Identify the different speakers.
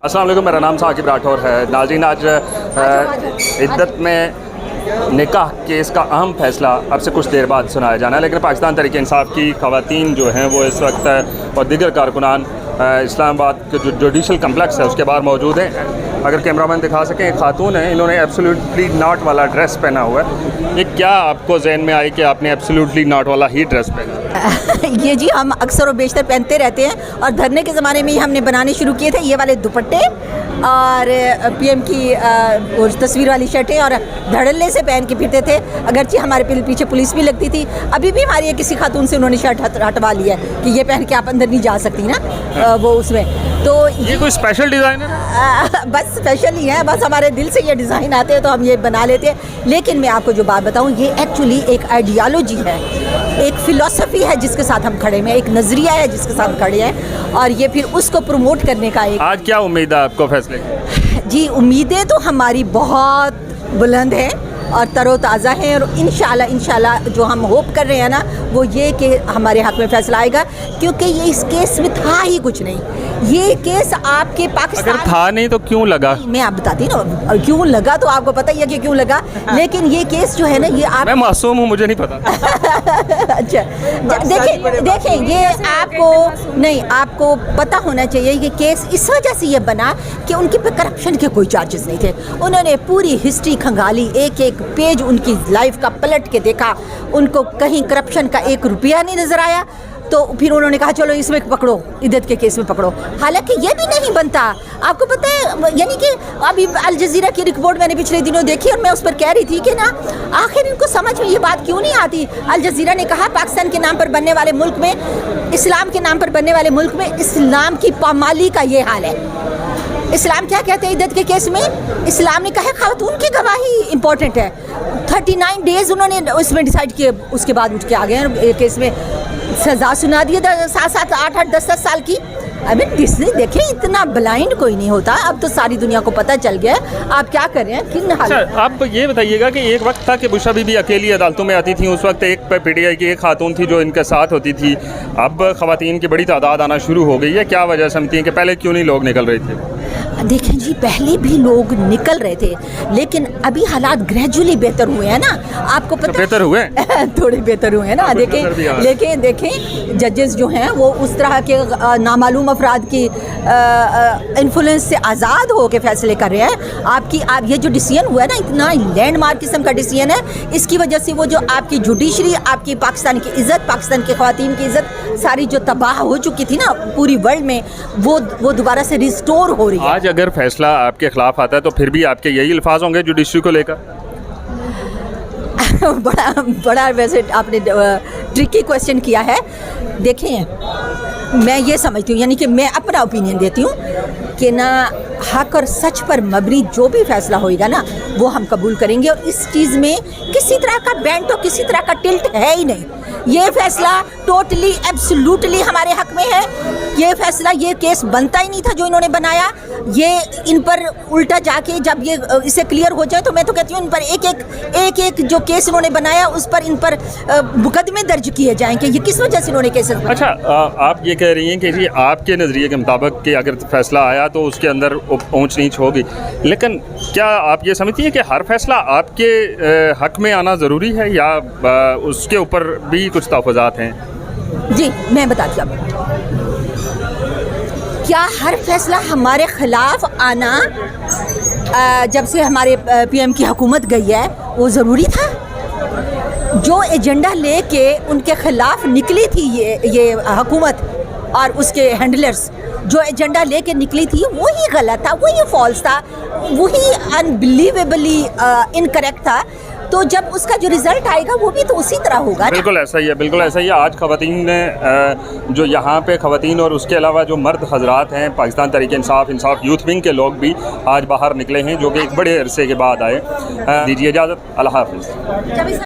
Speaker 1: अस्सलाम वालेकुम, मेरा नाम साकिब राठौर है। नाज़रीन, आज इद्दत में निकाह केस का अहम फैसला अब से कुछ देर बाद सुनाया जाना है, लेकिन पाकिस्तान तहरीक इंसाफ की ख़वातीन जो हैं वो इस वक्त और दीगर कारकुनान इस्लामाबाद के जो जुडिशल कम्प्लेक्स है उसके बाहर मौजूद हैं। अगर कैमरामैन दिखा सकें, एक खातून है, इन्होंने एब्सोल्युटली नॉट वाला ड्रेस पहना हुआ है। ये क्या आपको जहन में आई कि आपने एब्सोल्युटली नॉट वाला ही ड्रेस पहना?
Speaker 2: ये जी हम अक्सर और बेशतर पहनते रहते हैं और धरने के ज़माने में ही हमने बनाने शुरू किए थे ये वाले दुपट्टे और पीएम की तस्वीर वाली शर्टें, और धड़ल्ले से पहन के फिरते थे। अगरचे हमारे पीछे पुलिस भी लगती थी। अभी भी हमारी किसी खातून से उन्होंने शर्ट हटवा लिया है कि ये पहन के आप अंदर नहीं जा सकती ना, वो उसमें। तो
Speaker 1: ये कोई स्पेशल डिज़ाइन है?
Speaker 2: बस स्पेशल ही है, बस हमारे दिल से ये डिज़ाइन आते हैं तो हम ये बना लेते हैं। लेकिन मैं आपको जो बात बताऊं, ये एक्चुअली एक आइडियालॉजी है, एक फ़िलॉसफी है जिसके साथ हम खड़े हैं, एक नज़रिया है जिसके साथ खड़े हैं, और ये फिर उसको प्रमोट करने का एक।
Speaker 1: आज क्या उम्मीद है आपको फैसले की?
Speaker 2: जी, उम्मीदें तो हमारी बहुत बुलंद हैं और तरोताज़ा हैं, और इंशाल्लाह जो हम होप कर रहे हैं ना वो ये कि हमारे हक़ में फ़ैसला आएगा, क्योंकि ये इस केस में था ही कुछ नहीं। ये केस आपके पाकिस्तान
Speaker 1: अगर था नहीं तो क्यों लगा?
Speaker 2: मैं आप बताती ना क्यों लगा, तो आपको पता ही है कि क्यों लगा। लेकिन ये केस जो है ना, ये आप,
Speaker 1: मैं मासूम हूँ, मुझे नहीं पता।
Speaker 2: अच्छा, देखें ये आपको पता होना चाहिए कि केस इस वजह से ये बना कि उनके पे करप्शन के कोई चार्जेस नहीं थे। उन्होंने पूरी हिस्ट्री खंगाली, एक एक पेज उनकी लाइफ का पलट के देखा, उनको कहीं करप्शन का 1 रुपया नहीं नजर आया। तो फिर उन्होंने कहा चलो इसमें पकड़ो, इद्दत के केस में पकड़ो। हालांकि ये भी नहीं बनता, आपको पता है। यानी कि अभी अल जज़ीरा की रिपोर्ट मैंने पिछले दिनों देखी और मैं उस पर कह रही थी कि ना आखिर इनको समझ में ये बात क्यों नहीं आती। अल जज़ीरा ने कहा पाकिस्तान के नाम पर बनने वाले मुल्क में, इस्लाम के नाम पर बनने वाले मुल्क में इस्लाम की पामाली का ये हाल है। इस्लाम क्या कहते हैं इद्दत के केस में? इस्लाम ने कहा खातून की गवाही इंपॉर्टेंट है। 39 डेज उन्होंने उसमें डिसाइड किए, उसके बाद उठ के आ गए केस में सज़ा सुना दी 7-7, 8-8, 10-10 साल की। अभी देखें, इतना ब्लाइंड कोई नहीं होता, अब तो सारी दुनिया को पता चल गया। आप क्या कर रहे हैं, किन हाल?
Speaker 1: अच्छा, आप ये बताइएगा कि एक वक्त था कि बुशरा बीबी अकेली अदालतों में आती थी, उस वक्त एक पीटीआई की एक खातून थी जो इनके साथ होती थी। अब ख़वातीन की बड़ी तादाद आना शुरू हो गई है, क्या वजह समझती हैं कि पहले क्यों नहीं लोग निकल रहे थे?
Speaker 2: देखें जी, पहले भी लोग निकल रहे थे, लेकिन अभी हालात ग्रेजुअली बेहतर हुए हैं ना, आपको पता?
Speaker 1: बेहतर हुए
Speaker 2: थोड़े बेहतर हुए हैं ना। देखें जजेस जो हैं वो उस तरह के नामालूम अफराद की इन्फ्लुएंस से आज़ाद हो के फैसले कर रहे हैं। आप ये जो डिसीजन हुआ है ना, इतना लैंडमार्क किस्म का डिसीजन है, इसकी वजह से वो जो आपकी जुडिशरी, आपकी पाकिस्तान की इज़्ज़त, पाकिस्तान की ख़वातीन की इज़्ज़त सारी जो तबाह हो चुकी थी ना पूरी वर्ल्ड में, वो दोबारा से रिस्टोर हो रही है।
Speaker 1: आज अगर फैसला आपके खिलाफ आता है तो फिर भी आपके यही अल्फाज होंगे जुडिशरी को लेकर?
Speaker 2: बड़ा वैसे आपने ट्रिकी क्वेश्चन किया है। देखें, मैं ये समझती हूँ, यानी कि मैं अपना ओपिनियन देती हूँ कि ना हक और सच पर मबनी जो भी फैसला होएगा ना वो हम कबूल करेंगे, और इस चीज़ में किसी तरह का बेंट और किसी तरह का टिल्ट है ही नहीं। ये फैसला टोटली एब्सोल्युटली हमारे हक में है। ये फैसला, ये केस बनता ही नहीं था जो इन्होंने बनाया। ये इन पर उल्टा जाके जब ये इसे क्लियर हो जाए तो मैं तो कहती हूँ इन पर एक जो केस इन्होंने बनाया उस पर इन पर मुकदमे दर्ज किए जाएंगे। ये किस वजह से इन्होंने केसेस बनाए?
Speaker 1: अच्छा, आप ये कह रही हैं कि जी आपके नज़रिए के मुताबिक कि अगर फैसला आया तो उसके अंदर ऊंच नीच होगी, लेकिन क्या आप ये समझती हैं कि हर फैसला आपके हक में आना ज़रूरी है, या उसके ऊपर भी कुछ तहफ़्फ़ुज़ात हैं?
Speaker 2: जी, मैं बताती हूँ। क्या हर फैसला हमारे ख़िलाफ़ आना जब से हमारे पीएम की हुकूमत गई है वो ज़रूरी था? जो एजेंडा लेके उनके ख़िलाफ़ निकली थी ये हुकूमत और उसके हैंडलर्स, जो एजेंडा लेके निकली थी वही गलत था, वही फॉल्स था, वही अनबिलीवेबली इनकरेक्ट था। तो जब उसका जो रिज़ल्ट आएगा वो भी तो उसी तरह होगा।
Speaker 1: बिल्कुल ऐसा ही है, बिल्कुल ऐसा ही है। आज ख़वातीन ने जो यहाँ पे ख़वातीन और उसके अलावा जो मर्द हजरात हैं, पाकिस्तान तहरीक इंसाफ यूथ विंग के लोग भी आज बाहर निकले हैं, जो कि एक बड़े अरसे के बाद आए। दीजिए इजाज़त, अल्लाह हाफ़िज़।